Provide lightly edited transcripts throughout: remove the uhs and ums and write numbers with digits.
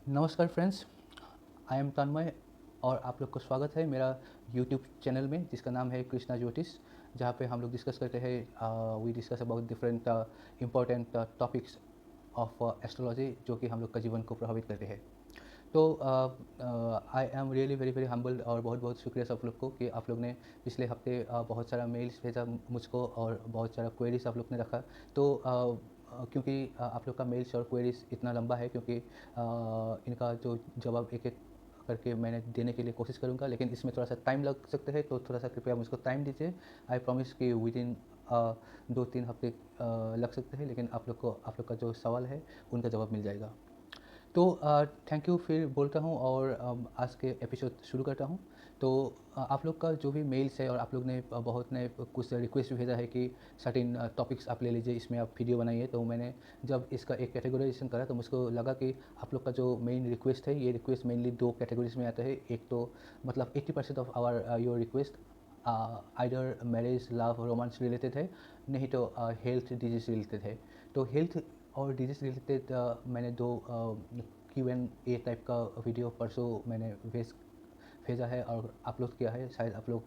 नमस्कार friends, I am तन्मय और आप लोग को स्वागत है मेरा यूट्यूब चैनल में जिसका नाम है कृष्णा ज्योतिष, जहाँ पे हम लोग डिस्कस करते हैं we discuss about different important topics of astrology जो कि हम लोग का जीवन को प्रभावित करते हैं। तो I am really very very humble और बहुत बहुत शुक्रिया सब लोग को कि आप लोग ने पिछले हफ्ते बहुत सारा मेल्स भेजा मुझको और बहुत सारा क्वेरीज आप लोग ने रखा। तो क्योंकि आप लोग का मेल्स और क्वेरीज इतना लंबा है क्योंकि इनका जो जवाब एक एक करके मैंने देने के लिए कोशिश करूंगा, लेकिन इसमें थोड़ा सा टाइम लग सकते हैं, तो थोड़ा सा कृपया मुझको टाइम दीजिए। आई प्रॉमिस कि विद इन 2-3 हफ्ते लग सकते हैं, लेकिन आप लोग का जो सवाल है उनका जवाब मिल जाएगा। तो थैंक यू फिर बोलता हूँ और आज के एपिसोड शुरू करता हूँ। तो आप लोग का जो भी मेल्स है और आप लोग ने बहुत ने कुछ रिक्वेस्ट भेजा है कि सर्टेन टॉपिक्स आप ले लीजिए, इसमें आप वीडियो बनाइए। तो मैंने जब इसका एक कैटेगराइजेशन करा तो मुझको लगा कि आप लोग का जो मेन रिक्वेस्ट है, ये रिक्वेस्ट मेनली दो कैटेगरीज में आता है। एक तो मतलब 80% of our your request either marriage love romance related है, नहीं तो हेल्थ डिजीज रिलेटेड है। तो हेल्थ और डिजीज़ रिलेटेड मैंने दो Q&A टाइप का वीडियो परसों मैंने भेजा है और अपलोड किया है, शायद आप लोग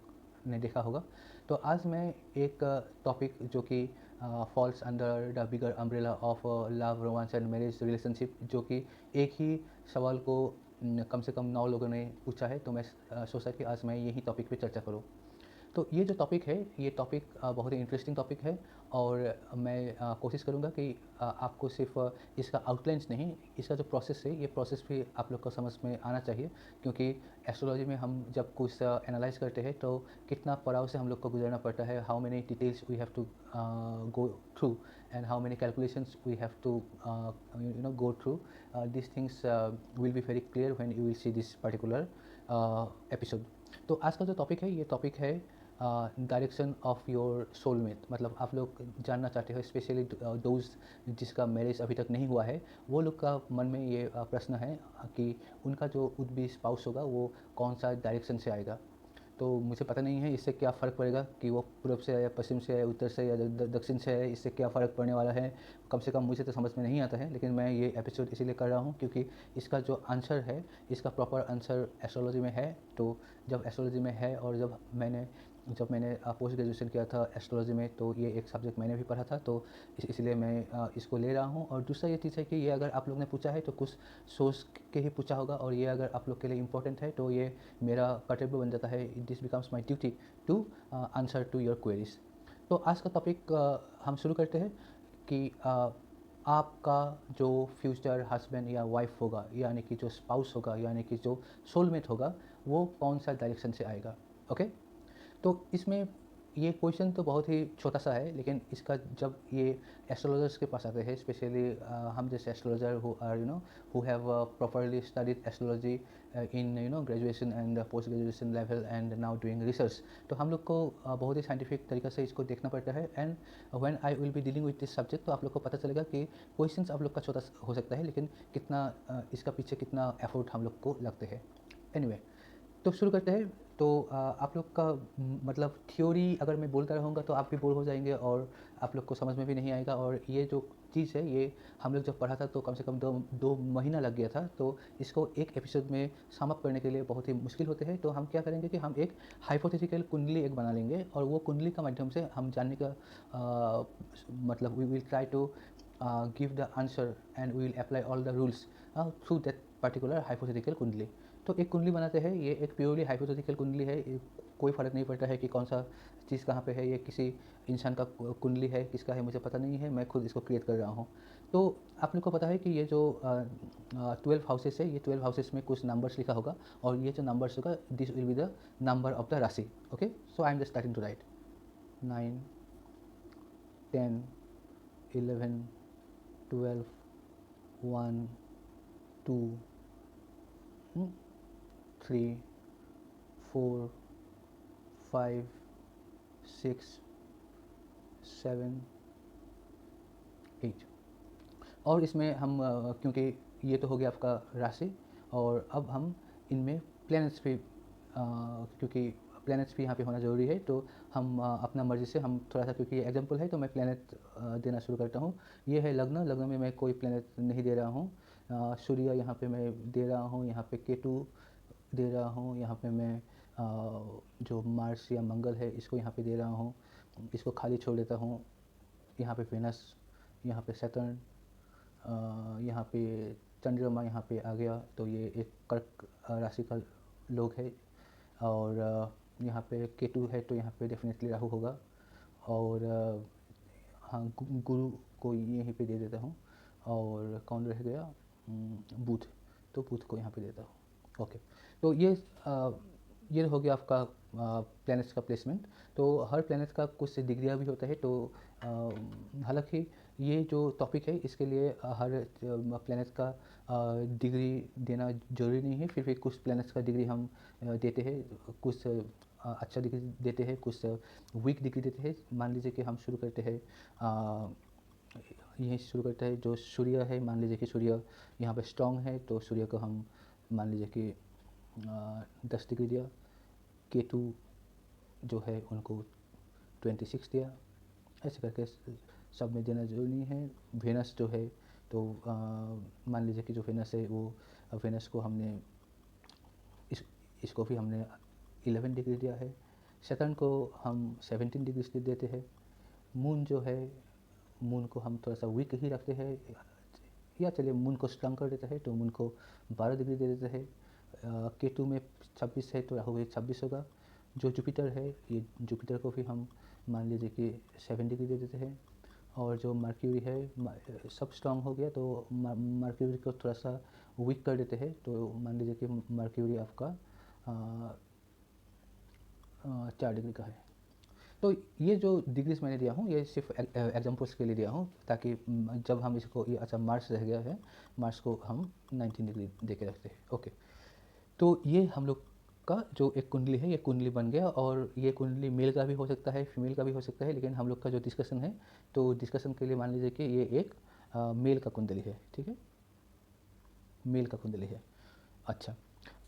ने देखा होगा। तो आज मैं एक टॉपिक जो कि falls under the bigger umbrella of love romance and marriage relationship, जो कि एक ही सवाल को कम से कम 9 लोगों ने पूछा है, तो मैं सोचा कि आज मैं यही टॉपिक पे चर्चा करूँ। तो ये जो टॉपिक है, ये टॉपिक बहुत ही इंटरेस्टिंग टॉपिक है और मैं कोशिश करूँगा कि आपको सिर्फ इसका आउटलाइंस नहीं, इसका जो प्रोसेस है, ये प्रोसेस भी आप लोग को समझ में आना चाहिए। क्योंकि एस्ट्रोलॉजी में हम जब कुछ एनालाइज करते हैं तो कितना पड़ाव से हम लोग को गुजरना पड़ता है, how many details we have to go through and how many calculations we have to go through. This things will be very clear when you will see this particular episode. तो आज का जो टॉपिक है, ये topic है direction of your soulmate. मतलब आप लोग जानना चाहते हो, स्पेशली दोज जिसका मैरिज अभी तक नहीं हुआ है, वो लोग का मन में ये प्रश्न है कि उनका जो वुड बी स्पाउस होगा वो कौन सा डायरेक्शन से आएगा। तो मुझे पता नहीं है इससे क्या फ़र्क पड़ेगा कि वो पूर्व से है या पश्चिम से है, उत्तर से या दक्षिण से है, इससे क्या फ़र्क पड़ने वाला है। कम से कम मुझे तो समझ में नहीं आता है, लेकिन मैं ये एपिसोड इसीलिए कर रहा हूँ क्योंकि इसका जो आंसर है, इसका प्रॉपर आंसर एस्ट्रोलॉजी में है। तो जब एस्ट्रोलॉजी में है और जब मैंने पोस्ट ग्रेजुएशन किया था एस्ट्रोलॉजी में, तो ये एक सब्जेक्ट मैंने भी पढ़ा था, तो इसलिए मैं इसको ले रहा हूँ। और दूसरा ये चीज़ है कि ये अगर आप लोग ने पूछा है तो कुछ सोच के ही पूछा होगा, और ये अगर आप लोग के लिए इम्पोर्टेंट है तो ये मेरा कर्तव्य बन जाता है, this becomes my duty to answer to your queries. तो आज का टॉपिक हम शुरू करते हैं कि आपका जो फ्यूचर हस्बैंड या वाइफ होगा, यानी कि जो स्पाउस होगा, यानी कि जो सोलमेट होगा, वो कौन सा डायरेक्शन से आएगा। ओके। तो इसमें ये क्वेश्चन तो बहुत ही छोटा सा है, लेकिन इसका जब ये एस्ट्रोलॉजर्स के पास आते हैं, स्पेशली हम जैसे astrologer who are who have properly studied astrology in graduation and post graduation level and now doing research, तो हम लोग को बहुत ही साइंटिफिक तरीके से इसको देखना पड़ता है। And when I will be dealing with this subject, तो आप लोग को पता चलेगा कि क्वेश्चंस आप लोग का छोटा हो सकता है, लेकिन कितना इसका पीछे कितना एफर्ट हम लोग को लगते हैं। एनीवे, तो शुरू करते हैं। तो आप लोग का मतलब थ्योरी अगर मैं बोलता रहूँगा तो आप भी बोर हो जाएंगे और आप लोग को समझ में भी नहीं आएगा। और ये जो चीज़ है, ये हम लोग जब पढ़ा था तो कम से कम 2 महीना लग गया था। तो इसको एक एपिसोड में सम अप करने के लिए बहुत ही मुश्किल होते हैं। तो हम क्या करेंगे कि हम एक हाइपोथेटिकल कुंडली एक बना लेंगे और वो कुंडली का माध्यम से हम जानने का मतलब we will try to give the answer and we will apply all the rules through that particular hypothetical kundli. तो एक कुंडली बनाते हैं, ये एक प्योरली हाइपोथेटिकल कुंडली है, कोई फ़र्क नहीं पड़ता है कि कौन सा चीज़ कहाँ पे है। ये किसी इंसान का कुंडली है, किसका है मुझे पता नहीं है, मैं खुद इसको क्रिएट कर रहा हूँ। तो आप लोग को पता है कि ये जो 12 हाउसेस है, ये 12 हाउसेस में कुछ नंबर्स लिखा होगा और ये जो नंबर्स होगा, this will be the number of the rashi. Okay, so I am just starting to write 9, 10, 11, 12, 1, 2, 3, 4, 5, 6, 7, 8। और इसमें हम क्योंकि ये तो हो गया आपका राशि, और अब हम इनमें प्लैनेट्स भी क्योंकि प्लैनेट्स भी यहाँ पे होना ज़रूरी है, तो हम अपना मर्ज़ी से हम थोड़ा सा, क्योंकि ये एग्जांपल है तो मैं प्लैनेट देना शुरू करता हूँ। ये है लग्न, लग्न में मैं कोई प्लैनेट नहीं दे रहा हूँ। सूर्य यहाँ पे मैं दे रहा हूँ, यहाँ पे केतु दे रहा हूँ, यहाँ पे मैं जो मार्स या मंगल है इसको यहाँ पे दे रहा हूँ, इसको खाली छोड़ देता हूँ। यहाँ पे वेनस, यहाँ पे सैटर्न, यहाँ पे चंद्रमा यहाँ पे आ गया, तो ये एक कर्क राशि का लोग है। और यहाँ पे केतु है तो यहाँ पे डेफिनेटली राहु होगा। और हाँ, गुरु को यहीं पे दे देता हूँ। और कौन रह गया, बुध, तो बुध को यहाँ पे देता हूँ। ओके, तो ये हो गया आपका प्लैनेट्स का प्लेसमेंट। तो हर प्लैनेट का कुछ डिग्रियाँ भी होता है, तो हालांकि ये जो टॉपिक है इसके लिए हर प्लैनेट का डिग्री देना ज़रूरी नहीं है, फिर भी कुछ प्लैनेट्स का डिग्री हम देते हैं, कुछ अच्छा डिग्री देते हैं, कुछ वीक डिग्री देते हैं। मान लीजिए कि हम शुरू करते हैं, यहीं शुरू करते हैं। जो सूर्य है, मान लीजिए कि सूर्य यहाँ पे स्ट्रॉन्ग है, तो सूर्य को हम मान लीजिए कि 10 डिग्री दिया। केतु जो है उनको 26 दिया। ऐसे करके सब में देना जरूरी नहीं है। वेनस जो है तो मान लीजिए कि जो वेनस है वो वेनस को हमने इसको भी हमने 11 डिग्री दिया है। सैटर्न को हम 17 डिग्री देते हैं। मून जो है, मून को हम थोड़ा सा वीक ही रखते हैं, या चलिए मून को स्ट्रॉन्ग कर देते हैं, तो मून को 12 डिग्री दे देते हैं। केतु में 26 है तो राहु भी 26 होगा। जो जुपिटर है, ये जुपिटर को भी हम मान लीजिए कि 7 डिग्री दे देते हैं। और जो मर्क्यूरी है, सब स्ट्रॉन्ग हो गया तो मर्क्यूरी को थोड़ा सा वीक कर देते हैं, तो मान लीजिए कि मर्क्यूरी आपका 4 डिग्री का है। तो ये जो डिग्रीज मैंने दिया हूँ ये सिर्फ एग्जांपल्स के लिए दिया हूँ, ताकि जब हम इसको ये अच्छा मार्स रह गया है, मार्स को हम 19 डिग्री दे के रखते हैं। ओके, तो ये हम लोग का जो एक कुंडली है, ये कुंडली बन गया। और ये कुंडली मेल का भी हो सकता है, फीमेल का भी हो सकता है, लेकिन हम लोग का जो डिस्कशन है, तो डिस्कशन के लिए मान लीजिए कि ये एक मेल का कुंडली है। ठीक है, मेल का कुंडली है। अच्छा,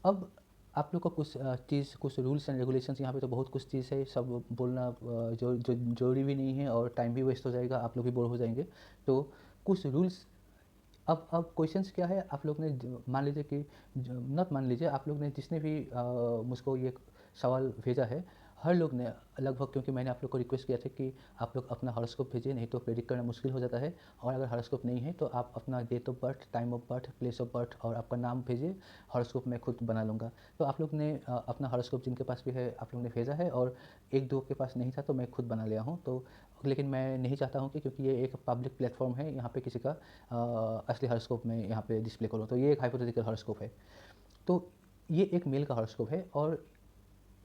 अब आप लोग को कुछ रूल्स एंड रेगुलेशंस, यहाँ पे तो बहुत कुछ चीज़ है, सब बोलना जो जरूरी भी नहीं है, और टाइम भी वेस्ट हो जाएगा, आप लोग भी बोर हो जाएंगे। तो कुछ रूल्स, अब क्वेश्चंस क्या है, आप लोग ने मान लीजिए कि नॉट मान लीजिए, आप लोग ने जिसने भी मुझको ये सवाल भेजा है, हर लोग ने लगभग, क्योंकि मैंने आप लोग को रिक्वेस्ट किया था कि आप लोग अपना हॉरोस्कोप भेजिए, नहीं तो प्रेडिक्ट करना मुश्किल हो जाता है। और अगर हॉरोस्कोप नहीं है तो आप अपना date of birth, time of birth, place of birth और आपका नाम भेजिए, हॉरोस्कोप मैं खुद बना लूँगा। तो आप लोग ने अपना हॉरोस्कोप जिनके पास भी है आप लोग ने भेजा है, और एक दो के पास नहीं था तो मैं खुद बना लिया हूँ। तो लेकिन मैं नहीं चाहता हूँ कि, क्योंकि ये एक पब्लिक प्लेटफॉर्म है, यहाँ पे किसी का असली हॉरोस्कोप में यहाँ पे डिस्प्ले करूँ, तो ये एक हाइपोथेटिकल हॉरोस्कोप है। तो ये एक मेल का हॉरोस्कोप है, और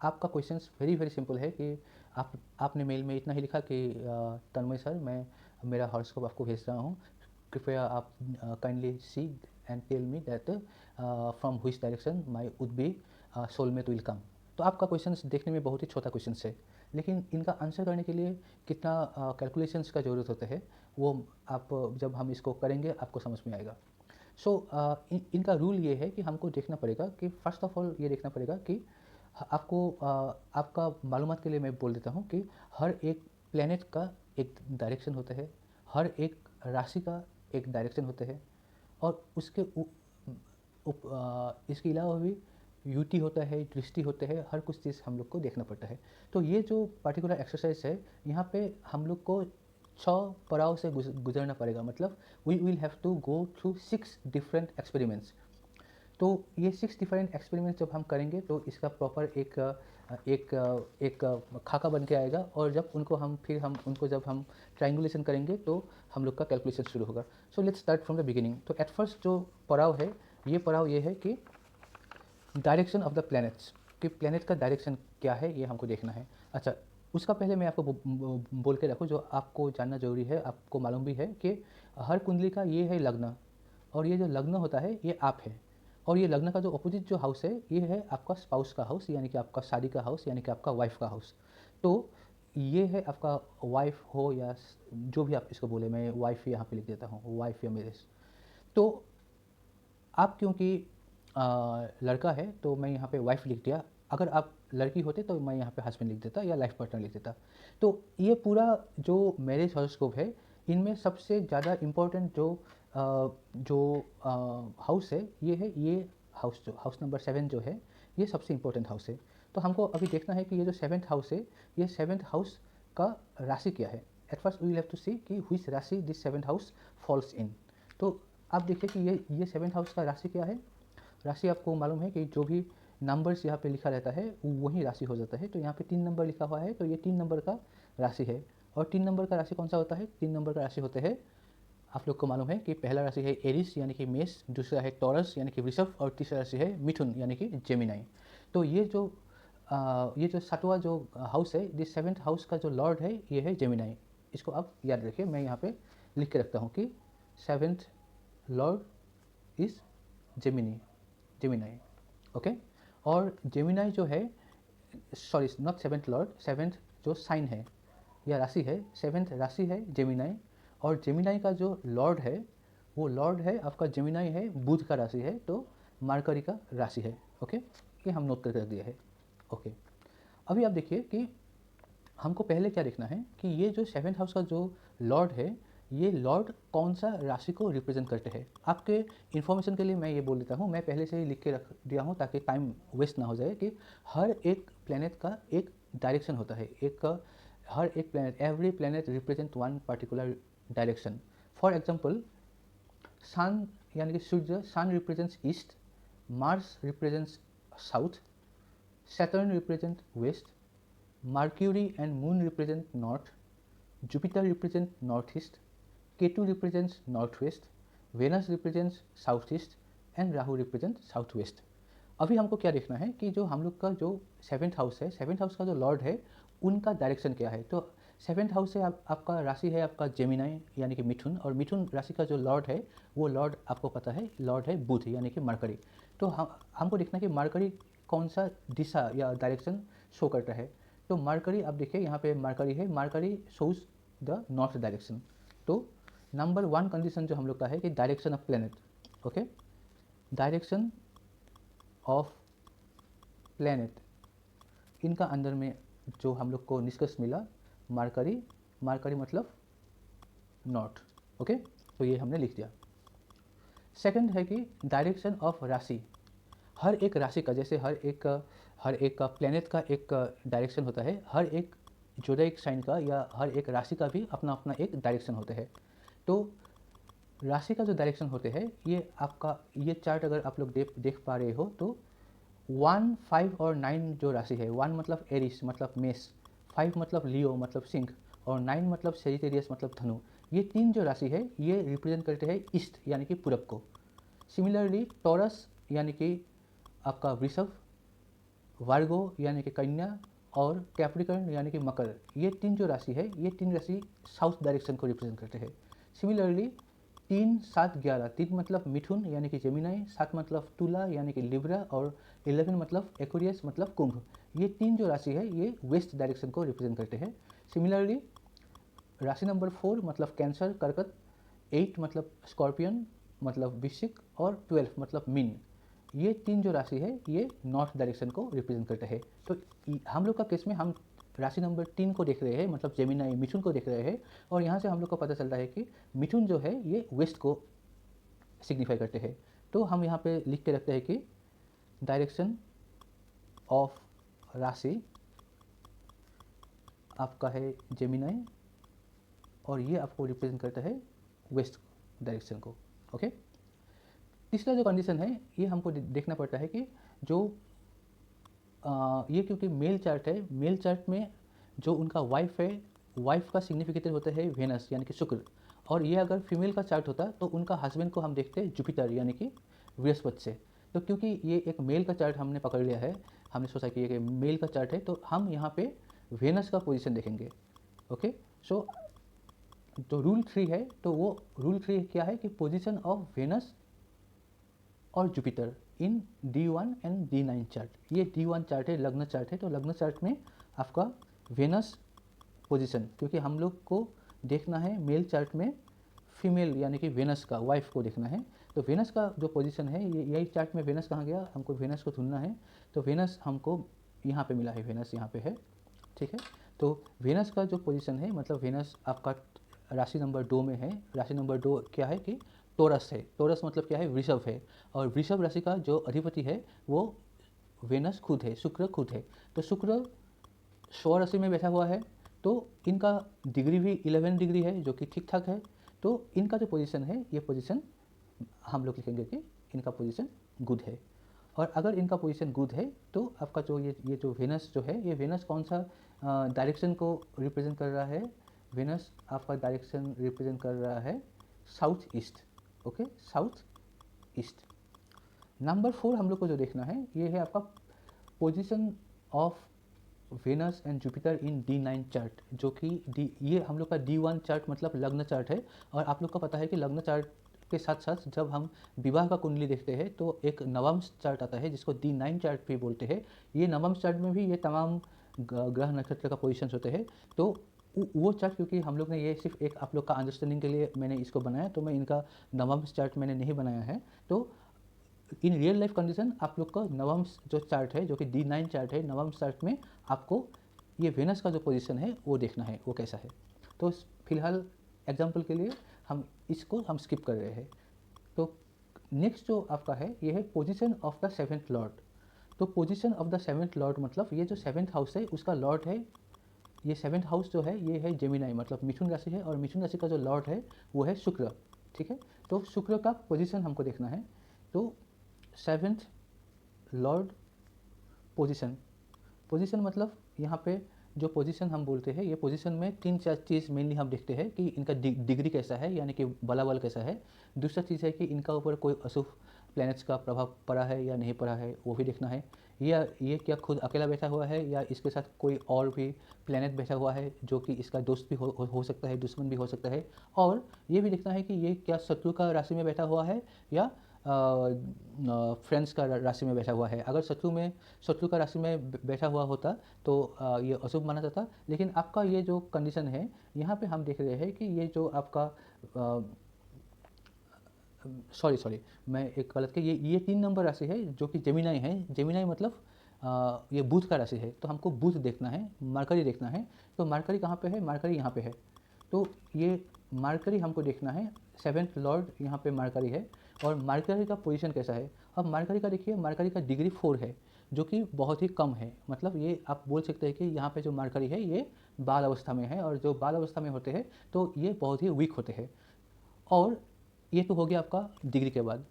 आपका क्वेश्चन वेरी वेरी सिंपल है कि आपने मेल में इतना ही लिखा कि तन्मय सर, मैं मेरा हॉरोस्कोप आपको भेज रहा हूँ, कृपया आप kindly see and tell me that from which direction my would be soulmate will come. तो आपका क्वेश्चन देखने में बहुत ही छोटा क्वेश्चन है, लेकिन इनका आंसर करने के लिए कितना कैलकुलेशंस का ज़रूरत होता है, वो आप जब हम इसको करेंगे आपको समझ में आएगा। सो इनका रूल ये है कि हमको देखना पड़ेगा कि फर्स्ट ऑफ ऑल ये देखना पड़ेगा कि आपको आपका मालूमात के लिए मैं बोल देता हूँ कि हर एक प्लेनेट का एक डायरेक्शन होता है, हर एक राशि का एक डायरेक्शन होता है, और उसके इसके अलावा भी युति होता है, दृष्टि होता है, हर कुछ चीज़ हम लोग को देखना पड़ता है। तो ये जो पर्टिकुलर एक्सरसाइज है, यहाँ पे हम लोग को 6 पड़ाव से गुजरना पड़ेगा, मतलब we will have to go through 6 different experiments. तो ये 6 डिफरेंट एक्सपेरिमेंट्स जब हम करेंगे तो इसका प्रॉपर एक खाका बन के आएगा, और जब उनको जब हम ट्रायंगुलेशन करेंगे तो हम लोग का कैलकुलेशन शुरू होगा। So let's start from the beginning. तो एट फर्स्ट जो पड़ाव है, ये पड़ाव ये है कि डायरेक्शन ऑफ द प्लैनेट्स, कि प्लैनेट का डायरेक्शन क्या है ये हमको देखना है। अच्छा, उसका पहले मैं आपको बोल के रखूँ, जो आपको जानना जरूरी है, आपको मालूम भी है कि हर कुंडली का ये है लग्न, और ये जो लग्न होता है ये आप है, और ये लग्न का जो अपोजिट जो हाउस है ये है आपका स्पाउस का हाउस, यानी कि आपका शादी का हाउस, यानी कि आपका वाइफ का हाउस। तो ये है आपका वाइफ हो या जो भी आप इसको बोले, मैं वाइफ यहाँ पे लिख देता हूँ, वाइफ या मैरिज। तो आप क्योंकि लड़का है तो मैं यहाँ पे वाइफ लिख दिया, अगर आप लड़की होते तो मैं यहाँ पे हस्बैंड लिख देता या लाइफ पार्टनर लिख देता। तो ये पूरा जो मैरिज हॉरोस्कोप है, इनमें सबसे ज़्यादा इम्पोर्टेंट जो जो हाउस है ये हाउस जो हाउस नंबर 7 जो है ये सबसे इम्पोर्टेंट हाउस है। तो हमको अभी देखना है कि ये जो 7th हाउस है ये 7th हाउस का राशि क्या है। At first we will have to see कि व्हिच राशि this 7th house falls in. तो आप देखिए कि ये 7th हाउस का राशि क्या है। राशि आपको मालूम है कि जो भी नंबर्स यहाँ पे लिखा रहता है वही राशि हो जाता है। तो यहाँ पे 3 नंबर लिखा हुआ है तो ये 3 नंबर का राशि है। और 3 नंबर का राशि कौन सा होता है? 3 नंबर का राशि होते हैं, आप लोग को मालूम है कि पहला राशि है एरिस यानी कि मेष, दूसरा है टॉरस यानी कि वृषभ और तीसरा राशि है मिथुन यानी कि जेमिनाई। तो ये जो 7वां जो हाउस है, दिस 7th हाउस का जो लॉर्ड है ये है जेमिनाई। इसको आप याद रखिए, मैं यहाँ पे लिख के रखता हूँ कि 7th Lord is Gemini. Okay. और जेमिनाई जो है, sorry not 7th Lord, 7th जो साइन है या राशि है, 7th राशि है जेमिनाई। और जेमिनाई का जो लॉर्ड है वो लॉर्ड है आपका जेमिनाई है, बुध का राशि है, तो मार्करी का राशि है। ओके, ये हम नोट करके रख दिया है। ओके, अभी आप देखिए कि हमको पहले क्या देखना है कि ये जो 7th हाउस का जो लॉर्ड है ये लॉर्ड कौन सा राशि को रिप्रेजेंट करते हैं। आपके इन्फॉर्मेशन के लिए मैं ये बोल देता हूँ, मैं पहले से ही लिख के रख दिया हूँ ताकि टाइम वेस्ट ना हो जाए, कि हर एक प्लेनेट का एक डायरेक्शन होता है। हर एक planet, every planet represent one particular direction. For example sun यानी कि सूर्य, sun represents east, Mars represents south, Saturn represent west, Mercury and Moon represent north, Jupiter represents northeast, Ketu represents northwest, Venus represents southeast and Rahu represents southwest। अभी हमको क्या देखना है कि जो हम लोग का जो 7th हाउस है, 7th हाउस का जो लॉर्ड है उनका डायरेक्शन क्या है। तो 7th हाउस से आपका राशि है आपका जेमिनाई यानी कि मिथुन, और मिथुन राशि का जो लॉर्ड है वो लॉर्ड आपको पता है, लॉर्ड है बुध यानी कि मरकरी। तो हमको देखना है कि मरकरी कौन सा दिशा या डायरेक्शन शो करता है। तो मरकरी आप देखिए यहाँ पे मरकरी है, mercury shows the north direction. तो नंबर 1 कंडीशन जो हम लोग का है कि direction of planet. Okay, direction of planet, इनका अंदर में जो हम लोग को निष्कर्ष मिला, मरकरी, मरकरी मतलब नॉर्थ। ओके, तो ये हमने लिख दिया। सेकंड है कि डायरेक्शन ऑफ राशि, हर एक राशि का, जैसे हर एक प्लेनेट का एक डायरेक्शन होता है, हर एक ज़ोडिएक साइन का या हर एक राशि का भी अपना अपना एक डायरेक्शन होता है। तो राशि का जो डायरेक्शन होते हैं ये आपका, ये चार्ट अगर आप लोग देख पा रहे हो तो 1, 5 और 9 जो राशि है, 1 मतलब एरिस मतलब मेष, 5 मतलब लियो मतलब सिंह और 9 मतलब सेजिटेरियस मतलब धनु। ये 3 जो राशि है ये रिप्रेजेंट करते हैं ईस्ट यानी कि पूरब को। सिमिलरली टॉरस यानी कि आपका वृषभ, वार्गो यानी कि कन्या और कैप्रिकॉर्न यानी कि मकर, ये 3 जो राशि है ये 3 राशि साउथ डायरेक्शन को रिप्रेजेंट करते हैं। सिमिलरली 3, 7, 11, 3 मतलब मिथुन यानी कि जेमिनाई, 7 मतलब तुला यानी कि लिब्रा और 11 मतलब एक्वेरियस मतलब कुंभ। ये 3 जो राशि है ये वेस्ट डायरेक्शन को रिप्रेजेंट करते हैं। सिमिलरली राशि नंबर 4 मतलब कैंसर कर्कट, 8 मतलब स्कॉर्पियन मतलब वृश्चिक और 12 मतलब मीन, ये 3 जो राशि है ये नॉर्थ डायरेक्शन को रिप्रेजेंट करते हैं। तो हम लोग का केस में हम राशि नंबर 3 को देख रहे हैं, मतलब जेमिनाई मिथुन को देख रहे हैं, और यहाँ से हम लोग को पता चलता है कि मिथुन जो है ये वेस्ट को सिग्निफाई करते हैं। तो हम यहाँ पे लिख के रखते हैं कि डायरेक्शन ऑफ राशि आपका है जेमिनाई और ये आपको रिप्रेजेंट करता है वेस्ट डायरेक्शन को। ओके, तीसरा जो कंडीशन है ये हमको देखना पड़ता है कि जो ये क्योंकि मेल चार्ट है, मेल चार्ट में जो उनका वाइफ है, वाइफ का सिग्निफिकेटर होता है वेनस यानी कि शुक्र, और ये अगर फीमेल का चार्ट होता तो उनका हस्बैंड को हम देखते हैं जुपिटर यानी कि बृहस्पति से। तो क्योंकि ये एक मेल का चार्ट हमने पकड़ लिया है, हमने सोचा कि ये मेल का चार्ट है, तो हम यहाँ पे वेनस का पोजीशन देखेंगे। ओके, सो तो रूल 3 है, तो वो रूल 3 क्या है कि पोजीशन ऑफ वेनस और Jupiter in D1 and D9 chart. ये D1 चार्ट है, लग्न चार्ट है, तो लग्न चार्ट में आपका वेनस पोजीशन, क्योंकि हम लोग को देखना है मेल चार्ट में फीमेल यानी कि वेनस का वाइफ को देखना है। तो वेनस का जो पोजीशन है ये, यही चार्ट में वेनस कहाँ गया, हमको वेनस को ढूंढना है। तो वेनस हमको यहाँ पे मिला है, वेनस यहाँ पे है, ठीक है। तो वेनस का जो पोजीशन है, मतलब वेनस आपका राशि नंबर 2 में है। राशि नंबर 2 क्या है कि टोरस है। टोरस मतलब क्या है, वृषभ है, और वृषभ राशि का जो अधिपति है वो वेनस खुद है, शुक्र खुद है। तो शुक्र स्व राशि में बैठा हुआ है, तो इनका डिग्री भी 11 डिग्री है, जो कि ठीक ठाक है। तो इनका जो पोजीशन है, ये पोजीशन हम लोग लिखेंगे कि इनका पोजीशन गुड है। और अगर इनका पोजीशन गुड है तो आपका जो ये जो वेनस जो है, ये वेनस कौन सा डायरेक्शन को रिप्रेजेंट कर रहा है, वेनस आपका डायरेक्शन रिप्रेजेंट कर रहा है south east. Okay, south east. Number 4 हम लोग को जो देखना है, ये है आपका position of Venus and Jupiter in D9 chart, जो कि ये हम लोग का D1 चार्ट मतलब लग्न चार्ट है। और आप लोग को पता है कि लग्न चार्ट के साथ साथ जब हम विवाह का कुंडली देखते हैं तो एक नवम्स चार्ट आता है जिसको D9 चार्ट भी बोलते हैं। ये नवम्स चार्ट में भी ये तमाम ग्रह नक्षत्र का पोजीशंस होते हैं। तो वो चार्ट, क्योंकि हम लोग ने ये सिर्फ एक आप लोग का अंडरस्टैंडिंग के लिए मैंने इसको बनाया, तो मैं इनका नवम्स चार्ट मैंने नहीं बनाया है। तो इन रियल लाइफ कंडीशन आप लोग का नवम्स जो चार्ट है, जो कि D9 चार्ट है, नवम्स चार्ट में आपको ये वेनस का जो पोजीशन है वो देखना है वो कैसा है। तो फिलहाल एग्जांपल के लिए हम स्किप कर रहे हैं। तो नेक्स्ट जो आपका है, ये है position of the 7th lord. तो position of the 7th lord मतलब ये जो 7th हाउस है उसका लॉर्ड है, ये 7th हाउस जो है ये है जेमिनाई, मतलब मिथुन राशि है, और मिथुन राशि का जो लॉर्ड है वो है शुक्र। ठीक है, तो शुक्र का पोजीशन हमको देखना है। तो 7th लॉर्ड पोजीशन, पोजीशन मतलब यहाँ पे जो पोजीशन हम बोलते हैं, ये पोजीशन में 3-4 चीज़ मेनली हम देखते हैं कि इनका डिग्री कैसा है, यानी कि बलाबल कैसा है। दूसरा चीज़ है कि इनका ऊपर कोई अशुभ प्लैनेट्स का प्रभाव पड़ा है या नहीं पड़ा है, वो भी देखना है। या ये क्या खुद अकेला बैठा हुआ है या इसके साथ कोई और भी प्लैनेट बैठा हुआ है जो कि इसका दोस्त भी हो सकता है, दुश्मन भी हो सकता है। और ये भी देखना है कि ये क्या शत्रु का राशि में बैठा हुआ है या फ्रेंड्स का राशि में बैठा हुआ है। अगर शत्रु का राशि में बैठा हुआ होता तो ये अशुभ माना जाता। लेकिन आपका ये जो कंडीशन है, यहाँ पे हम देख रहे हैं कि ये जो आपका सॉरी मैं एक गलत कि ये 3 नंबर राशि है जो कि जेमिनाई है। जेमिनाई मतलब ये बुध का राशि है, तो हमको बुध देखना है, मरकरी देखना है। तो मरकरी कहाँ पे है, मरकरी यहाँ पे है। तो ये मरकरी हमको देखना है, 7th लॉर्ड यहाँ पे मरकरी है, और मरकरी का पोजीशन कैसा है। अब मरकरी का देखिए, मरकरी का डिग्री 4 है, जो कि बहुत ही कम है। मतलब ये आप बोल सकते हैं कि यहाँ पे जो मरकरी है ये बाल अवस्था में है, और जो बाल अवस्था में होते हैं तो ये बहुत ही वीक होते हैं। और ये तो हो गया आपका डिग्री के बाद।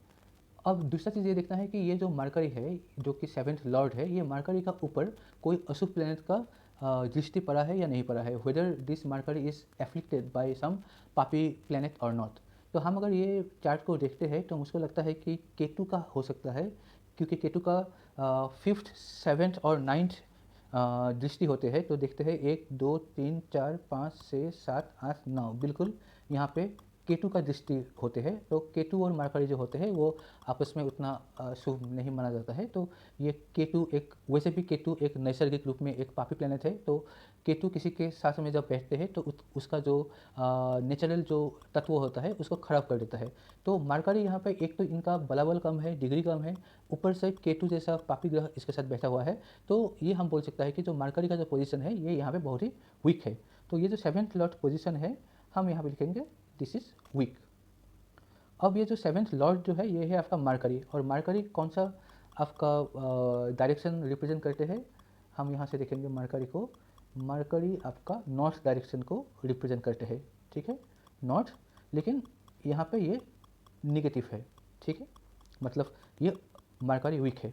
अब दूसरा चीज़ ये देखना है कि ये जो मरकरी है, जो कि 7th लॉर्ड है, ये मरकरी का ऊपर कोई अशुभ प्लैनेट का दृष्टि पड़ा है या नहीं पड़ा है, whether this Mercury is afflicted by some papi planet और नॉट। तो हम अगर ये चार्ट को देखते हैं तो मुझको लगता है कि केतु का हो सकता है, क्योंकि केतु का 5th 7th और 9th दृष्टि होते हैं। तो देखते हैं 1 2 3 4 5 6 7 8 9, बिल्कुल यहाँ पे केतु का दृष्टि होते हैं। तो केतु और मरकरी जो होते हैं वो आपस में उतना शुभ नहीं माना जाता है। तो ये केतु एक, वैसे भी केतु एक नैसर्गिक रूप में एक पापी प्लैनेट है। तो केतु किसी के साथ में जब बैठते हैं तो उसका जो नेचुरल जो तत्व होता है उसको खराब कर देता है। तो मरकरी यहाँ पे एक तो इनका बलाबल कम है, डिग्री कम है, ऊपर से केतु जैसा पापी ग्रह इसके साथ बैठा हुआ है। तो ये हम बोल सकता है कि जो मरकरी का जो पोजीशन है ये यहाँ पे बहुत ही वीक है। तो ये जो 7th लॉर्ड पोजीशन है, हम यहाँ पे लिखेंगे दिस इज वीक। अब ये जो 7th लॉर्ड जो है ये है आपका मरकरी, और मरकरी कौन सा आपका डायरेक्शन रिप्रेजेंट करते हैं, हम यहाँ से देखेंगे मरकरी को। मरकरी आपका नॉर्थ डायरेक्शन को रिप्रेजेंट करते हैं, ठीक है, नॉर्थ। लेकिन यहाँ पे ये निगेटिव है, ठीक है, मतलब ये मरकरी वीक है।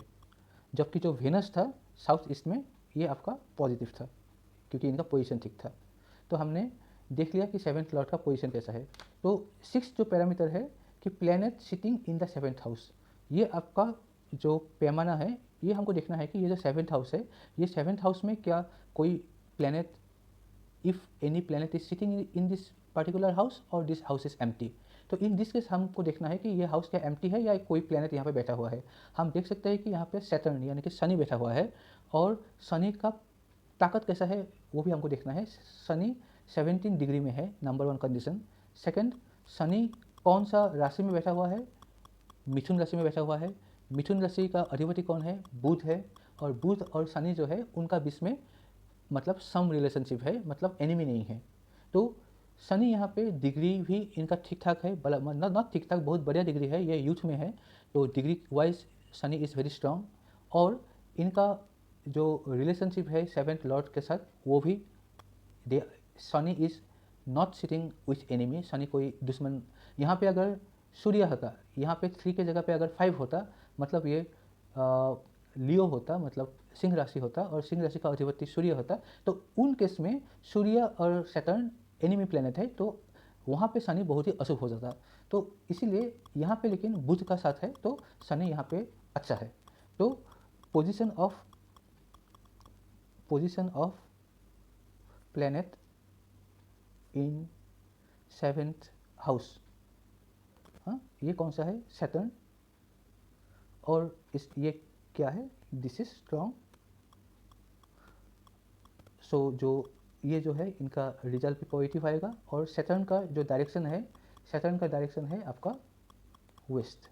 जबकि जो वेनस था साउथ ईस्ट में, ये आपका पॉजिटिव था क्योंकि इनका पोजीशन ठीक था। तो हमने देख लिया कि 7th लॉर्ड का पोजीशन कैसा है। तो 6th जो पैरामीटर है कि planet sitting in the 7th house, ये आपका जो पैमाना है, ये हमको देखना है कि ये जो 7th हाउस है, ये 7th हाउस में क्या कोई planet, if any planet is sitting in this particular house और दिस हाउस इज एम्प्टी। तो इन दिस केस हमको देखना है कि ये हाउस क्या एम्प्टी है या कोई प्लैनेट यहाँ पे बैठा हुआ है। हम देख सकते हैं कि यहाँ पे सैटर्न यानी कि शनि बैठा हुआ है, और शनि का ताकत कैसा है वो भी हमको देखना है। शनि 17 डिग्री में है, नंबर 1 कंडीशन। सेकंड, शनि कौन सा राशि में बैठा हुआ है, मिथुन राशि में बैठा हुआ है। मिथुन राशि का अधिपति कौन है, बुध है, और बुध और शनि जो है उनका बीच में मतलब सम रिलेशनशिप है, मतलब एनिमी नहीं है। तो सनी यहाँ पे डिग्री भी इनका ठीक ठाक है, मतलब नॉट ठीक ठाक, बहुत बढ़िया डिग्री है, ये यूथ में है, तो degree wise Sunny is very strong. और इनका जो रिलेशनशिप है सेवेंथ लॉर्ड के साथ वो भी, the Shani is not sitting with enemy, Shani कोई दुश्मन, यहाँ पे अगर सूर्य होता, यहाँ पे 3 के जगह पे अगर 5 होता, मतलब ये लियो होता, मतलब सिंह राशि होता, और सिंह राशि का अधिपति सूर्य होता, तो उन केस में सूर्य और सैटर्न एनिमी प्लेनेट है, तो वहाँ पे शनि बहुत ही अशुभ हो जाता। तो इसीलिए यहाँ पे लेकिन बुध का साथ है, तो शनि यहाँ पे अच्छा है। तो position of planet in 7th house, हाँ ये कौन सा है, सैटर्न, और इस ये क्या है, दिस इज स्ट्रॉन्ग। सो जो ये जो है इनका रिजल्ट भी पॉजिटिव आएगा। और सैटर्न का जो डायरेक्शन है, सैटर्न का डायरेक्शन है आपका वेस्ट।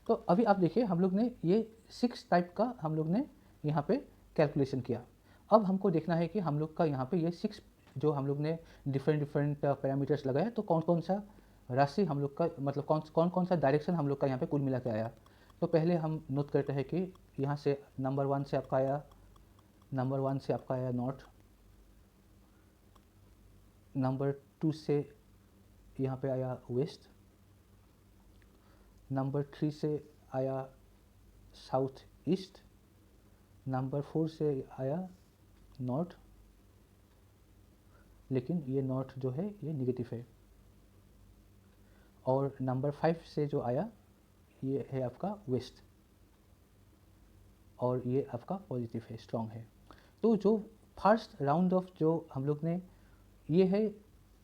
तो अभी आप देखिए हम लोग ने ये 6 टाइप का हम लोग ने यहाँ पे कैलकुलेशन किया। अब हमको देखना है कि हम लोग का यहाँ पे ये 6 जो हम लोग ने डिफरेंट पैरामीटर्स लगाए, तो कौन कौन सा राशि हम लोग का, मतलब कौन कौन सा डायरेक्शन हम लोग का यहाँ पे कुल मिला के आया। तो पहले हम नोट करते हैं कि यहाँ से नंबर 1 से आपका आया नॉर्थ, नंबर 2 से यहाँ पे आया वेस्ट, नंबर 3 से आया साउथ ईस्ट, नंबर 4 से आया नॉर्थ, लेकिन ये नॉर्थ जो है ये निगेटिव है, और नंबर 5 से जो आया ये है आपका वेस्ट, और ये आपका पॉजिटिव है, स्ट्रॉन्ग है। तो जो फर्स्ट राउंड ऑफ जो हम लोग ने ये है,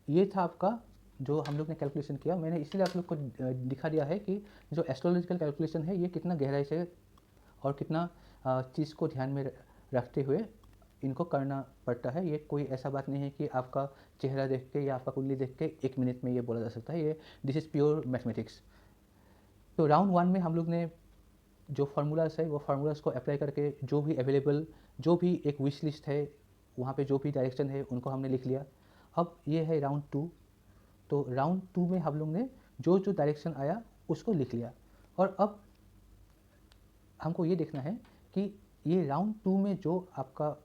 ये था आपका जो हम लोग ने कैलकुलेशन किया। मैंने इसलिए आप लोग को दिखा दिया है कि जो एस्ट्रोलॉजिकल कैलकुलेशन है ये कितना गहराई से और कितना चीज़ को ध्यान में रखते हुए इनको करना पड़ता है। ये कोई ऐसा बात नहीं है कि आपका चेहरा देख के या आपका कुंडली देख के 1 मिनट में ये बोला जा सकता है, ये दिस इज़ प्योर मैथमेटिक्स। तो राउंड 1 में हम लोग ने जो फार्मूलाज है वो फार्मूलाज को अप्लाई करके जो भी अवेलेबल, जो भी एक विश लिस्ट है वहाँ पे जो भी डायरेक्शन है उनको हमने लिख लिया। अब ये है राउंड 2, तो राउंड 2 में हम लोग ने जो जो डायरेक्शन आया उसको लिख लिया। और अब हमको ये देखना है कि ये राउंड 2 में जो आपका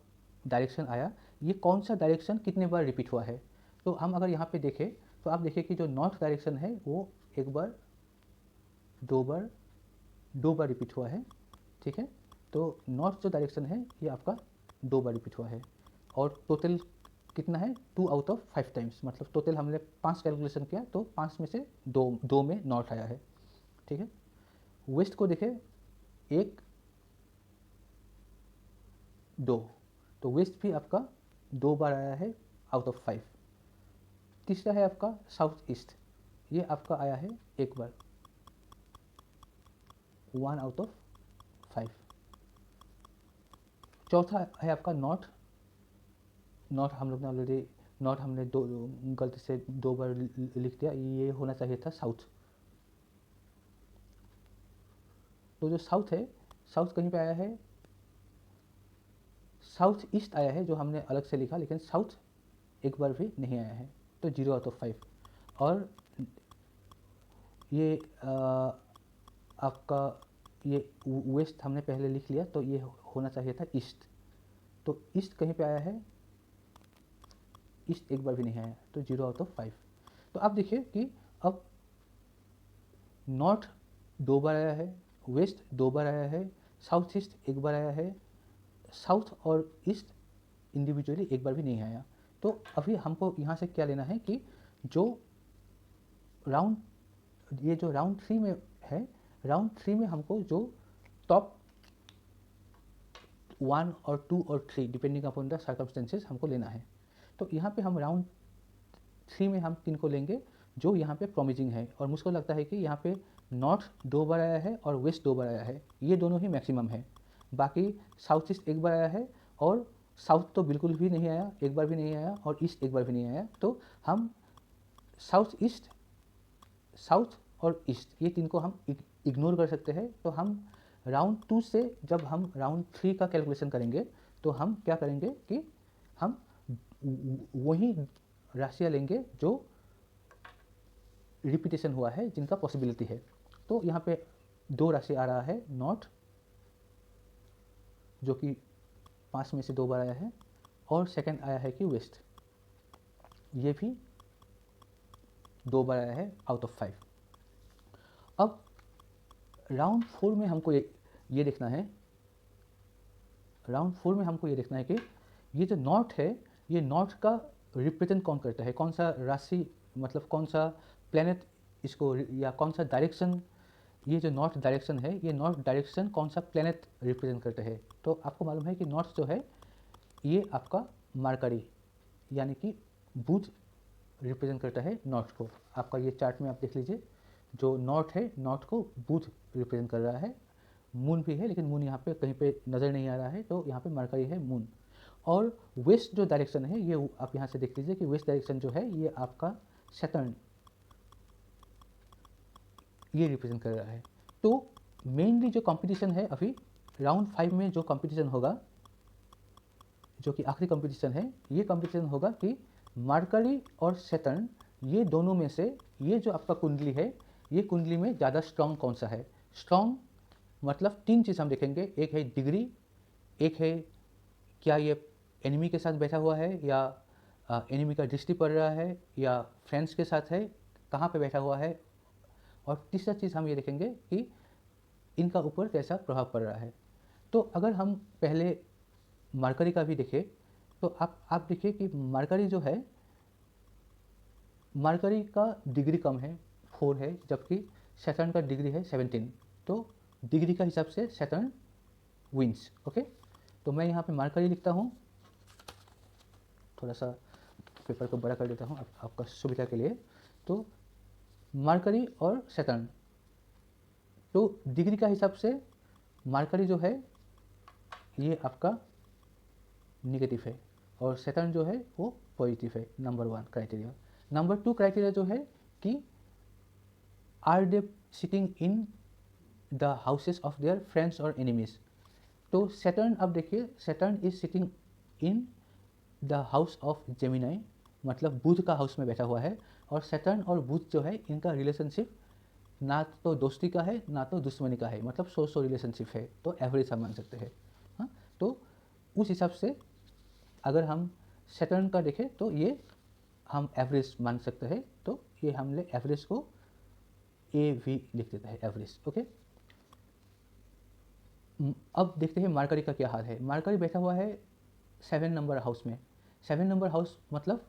डायरेक्शन आया ये कौन सा डायरेक्शन कितने बार रिपीट हुआ है। तो हम अगर यहाँ पे देखें तो आप देखिए कि जो नॉर्थ डायरेक्शन है वो 1 बार, 2 बार, 2 बार रिपीट हुआ है, ठीक है। तो नॉर्थ जो डायरेक्शन है ये आपका 2 बार रिपीट हुआ है, और टोटल कितना है 2 आउट ऑफ 5 टाइम्स, मतलब टोटल हमने 5 कैलकुलेशन किया तो 5 में से 2 में नॉर्थ आया है, ठीक है। वेस्ट को देखें 1, 2, तो वेस्ट भी आपका 2 बार आया है आउट ऑफ 5। तीसरा है आपका साउथ ईस्ट, ये आपका आया है 1 बार, 1 आउट ऑफ 5। चौथा है आपका नॉर्थ, नॉर्थ हम लोग ने ऑलरेडी, नॉर्थ हमने गलती से 2 बार लिख दिया, ये होना चाहिए था साउथ। तो जो साउथ है, साउथ कहीं पे आया है, साउथ ईस्ट आया है जो हमने अलग से लिखा, लेकिन साउथ 1 बार भी नहीं आया है, तो 0 आउट ऑफ 5। और ये आपका ये वेस्ट हमने पहले लिख लिया, तो ये होना चाहिए था ईस्ट, तो ईस्ट कहीं पे आया है, ईस्ट 1 बार भी नहीं आया, तो 0 आउट ऑफ 5। तो आप देखिए कि अब नॉर्थ 2 बार आया है, वेस्ट 2 बार आया है, साउथ ईस्ट 1 बार आया है, साउथ और ईस्ट इंडिविजुअली 1 बार भी नहीं आया। तो अभी हमको यहाँ से क्या लेना है कि जो राउंड, ये जो राउंड 3 में है, राउंड 3 में हमको जो टॉप 1 और 2 और 3 डिपेंडिंग अपॉन द सर्कमस्टेंसेस हमको लेना है। तो यहाँ पे हम राउंड 3 में हम 3 को लेंगे जो यहाँ पे प्रॉमिजिंग है, और मुझको लगता है कि यहाँ पे नॉर्थ 2 बार आया है और वेस्ट 2 बार आया है, ये दोनों ही मैक्सिमम है। बाकी साउथ ईस्ट 1 बार आया है, और साउथ तो बिल्कुल भी नहीं आया, 1 बार भी नहीं आया, और ईस्ट 1 बार भी नहीं आया। तो हम साउथ ईस्ट, साउथ और ईस्ट ये 3 को हम इग्नोर कर सकते हैं। तो हम राउंड 2 से जब हम राउंड 3 का कैलकुलेशन करेंगे तो हम क्या करेंगे कि हम वही राशियाँ लेंगे जो रिपीटेशन हुआ है, जिनका पॉसिबिलिटी है। तो यहाँ पे 2 राशि आ रहा है नॉर्थ, जो कि 5 में से 2 बार आया है, और सेकंड आया है कि वेस्ट, ये भी 2 बार आया है आउट ऑफ 5। अब राउंड 4 में हमको ये देखना है, राउंड 4 में हमको ये देखना है कि ये जो नॉर्थ है, ये नॉर्थ का रिप्रेजेंट कौन करता है, कौन सा राशि, मतलब कौन सा प्लेनेट इसको, या कौन सा डायरेक्शन, ये जो नॉर्थ डायरेक्शन है, ये नॉर्थ डायरेक्शन कौन सा प्लेनेट रिप्रेजेंट करता है। तो आपको मालूम है कि नॉर्थ जो है ये आपका मरकरी यानी कि बुध रिप्रेजेंट करता है नॉर्थ को। आपका ये चार्ट में आप देख लीजिए, जो नॉर्थ है, नॉर्थ को बुध रिप्रेजेंट कर रहा है। मून भी है, लेकिन मून यहाँ पे कहीं पे नज़र नहीं आ रहा है, तो यहाँ पे मरकरी है मून। और वेस्ट जो डायरेक्शन है, ये आप यहाँ से देख लीजिए कि वेस्ट डायरेक्शन जो है ये आपका सैटर्न ये रिप्रेजेंट कर रहा है। तो मेनली जो कंपटीशन है अभी राउंड 5 में, जो कंपटीशन होगा, जो कि आखिरी कंपटीशन है, ये कंपटीशन होगा कि मरकरी और सैटर्न, ये दोनों में से ये जो आपका कुंडली है, ये कुंडली में ज़्यादा स्ट्रांग कौन सा है। स्ट्रांग मतलब 3 चीज़ हम देखेंगे, एक है डिग्री, एक है क्या ये एनिमी के साथ बैठा हुआ है, या एनिमी का दृष्टि पड़ रहा है, या फ्रेंड्स के साथ है, कहाँ पे बैठा हुआ है, और तीसरा चीज़ हम ये देखेंगे कि इनका ऊपर कैसा प्रभाव पड़ रहा है। तो अगर हम पहले मरकरी का भी देखें, तो आप देखिए कि मरकरी जो है, मरकरी का डिग्री कम है, 4 है, जबकि सैटर्न का डिग्री है 17। तो डिग्री का हिसाब से सैटर्न विंस। ओके, तो मैं यहाँ पे मरकरी लिखता हूँ, थोड़ा सा पेपर को बड़ा कर देता हूँ आपका सुविधा के लिए। तो मरकरी और सैटर्न, तो डिग्री का हिसाब से मरकरी जो है ये आपका निगेटिव है, और सैटर्न जो है वो पॉजिटिव है। Number 1 criteria. नंबर 2 क्राइटेरिया जो है कि are they sitting in the houses of their friends और एनिमीज। तो सैटर्न, अब देखिए Saturn is sitting in the house of Gemini, मतलब बुध का हाउस में बैठा हुआ है। और सैटर्न और बुध जो है, इनका रिलेशनशिप ना तो दोस्ती का है ना तो दुश्मनी का है, मतलब सो रिलेशनशिप है, तो एवरेज हम मान सकते हैं। हाँ, तो उस हिसाब से अगर हम सैटर्न का देखें तो ये हम एवरेज मान सकते हैं। तो ये हमने एवरेज को AV लिख देता है, एवरेज। ओके, अब देखते हैं मरकरी का क्या हाल है। मरकरी बैठा हुआ है 7 नंबर हाउस में। 7 नंबर हाउस मतलब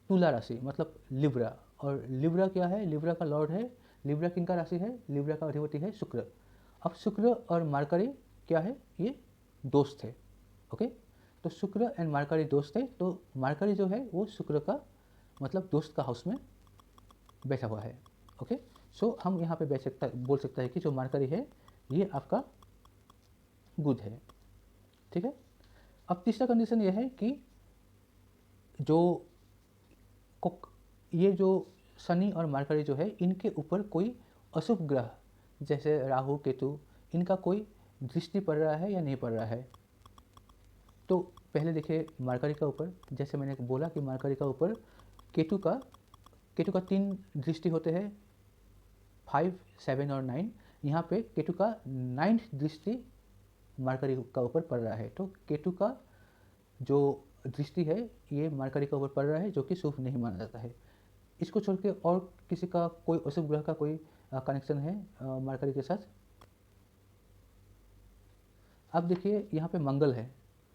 तुला राशि, मतलब लिब्रा। और लिब्रा क्या है, लिब्रा का लॉर्ड है, लिब्रा किनका राशि है, लिब्रा का अधिपति है शुक्र। अब शुक्र और मरकरी क्या है, ये दोस्त है। ओके, तो शुक्र एंड मरकरी दोस्त है। तो मरकरी जो है वो शुक्र का मतलब दोस्त का हाउस में बैठा हुआ है। ओके, सो हम यहाँ पे बोल सकता है कि जो मरकरी है ये आपका गुड है। ठीक है, अब तीसरा कंडीशन ये है कि जो ये जो शनि और मरकरी जो है, इनके ऊपर कोई अशुभ ग्रह जैसे राहु केतु, इनका कोई दृष्टि पड़ रहा है या नहीं पड़ रहा है। तो पहले देखिए मरकरी का ऊपर, जैसे मैंने बोला कि मरकरी का ऊपर केतु का 3 दृष्टि होते हैं, 5, 7 और 9। यहाँ पे केतु का 9th दृष्टि मरकरी का ऊपर पड़ रहा है। तो केतु का जो दृष्टि है ये मरकरी का ऊपर पड़ रहा है, जो कि शुभ नहीं माना जाता है। इसको छोड़ के और किसी का कोई अशुभ ग्रह का कोई कनेक्शन है मरकरी के साथ। अब देखिए यहाँ पे मंगल है,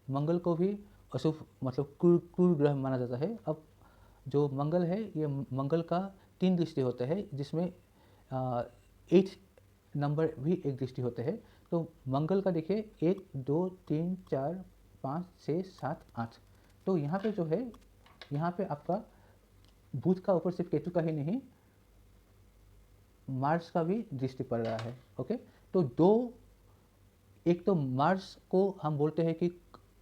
मंगल को भी अशुभ मतलब क्रूर ग्रह माना जाता है। अब जो मंगल है, ये मंगल का 3 दृष्टि होते हैं, जिसमें 8 नंबर भी एक दृष्टि होते हैं। तो मंगल का देखिए 1, 2, 3, 4, 5, 6, 7, 8। तो यहाँ पे जो है, यहाँ पे आपका बुध का ऊपर सिर्फ केतु का ही नहीं, मार्स का भी दृष्टि पड़ रहा है। ओके, तो एक तो मार्स को हम बोलते हैं कि,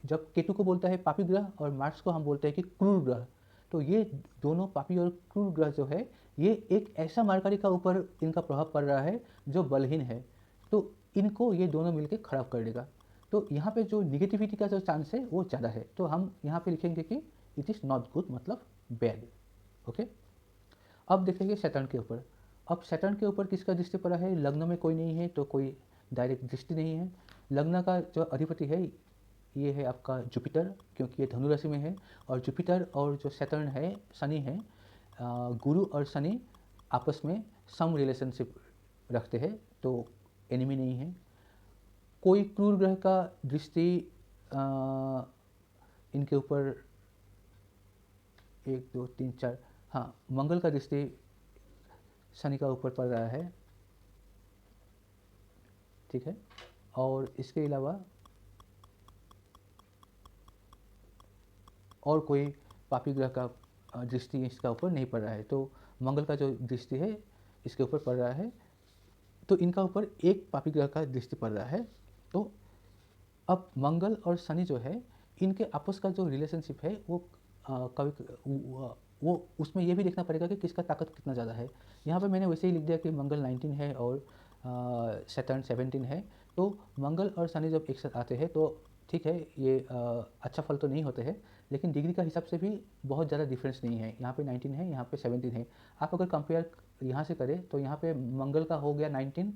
जब केतु को बोलता है पापी ग्रह, और मार्स को हम बोलते हैं कि क्रूर ग्रह। तो ये दोनों पापी और क्रूर ग्रह जो है, ये एक ऐसा मरकरी का ऊपर इनका प्रभाव पड़ रहा है जो बलहीन है। तो इनको ये दोनों मिलकर खराब कर देगा। तो यहाँ पे जो निगेटिविटी का जो चांस है वो ज़्यादा है। तो हम यहाँ पे लिखेंगे कि इट इज़ नॉट गुड, मतलब बैड। ओके, अब देखेंगे सैटर्न के ऊपर। अब सैटर्न के ऊपर किसका दृष्टि पड़ा है? लग्न में कोई नहीं है तो कोई डायरेक्ट दृष्टि नहीं है। लग्न का जो अधिपति है ये है आपका जुपिटर, क्योंकि ये धनु राशि में है। और जुपिटर और जो सैटर्न है, शनि है, गुरु और शनि आपस में सम रिलेशनशिप रखते हैं, तो एनिमी नहीं है। कोई क्रूर ग्रह का दृष्टि इनके ऊपर 1 2 3 4, हाँ, मंगल का दृष्टि शनि का ऊपर पड़ रहा है, ठीक है। और इसके अलावा और कोई पापी ग्रह का दृष्टि इसका ऊपर नहीं पड़ रहा है, तो मंगल का जो दृष्टि है इसके ऊपर पड़ रहा है, तो इनका ऊपर एक पापी ग्रह का दृष्टि पड़ रहा है। तो अब मंगल और शनि जो है, इनके आपस का जो रिलेशनशिप है वो वो उसमें ये भी देखना पड़ेगा कि किसका ताकत कितना ज़्यादा है। यहाँ पे मैंने वैसे ही लिख दिया कि मंगल 19 है और सैटर्न 17 है, तो मंगल और शनि जब एक साथ आते हैं तो ठीक है, ये अच्छा फल तो नहीं होते हैं, लेकिन डिग्री का हिसाब से भी बहुत ज़्यादा डिफरेंस नहीं है। यहाँ पे 19 है, यहाँ पे 17 है। आप अगर कंपेयर यहाँ से करें तो यहाँ पे मंगल का हो गया 19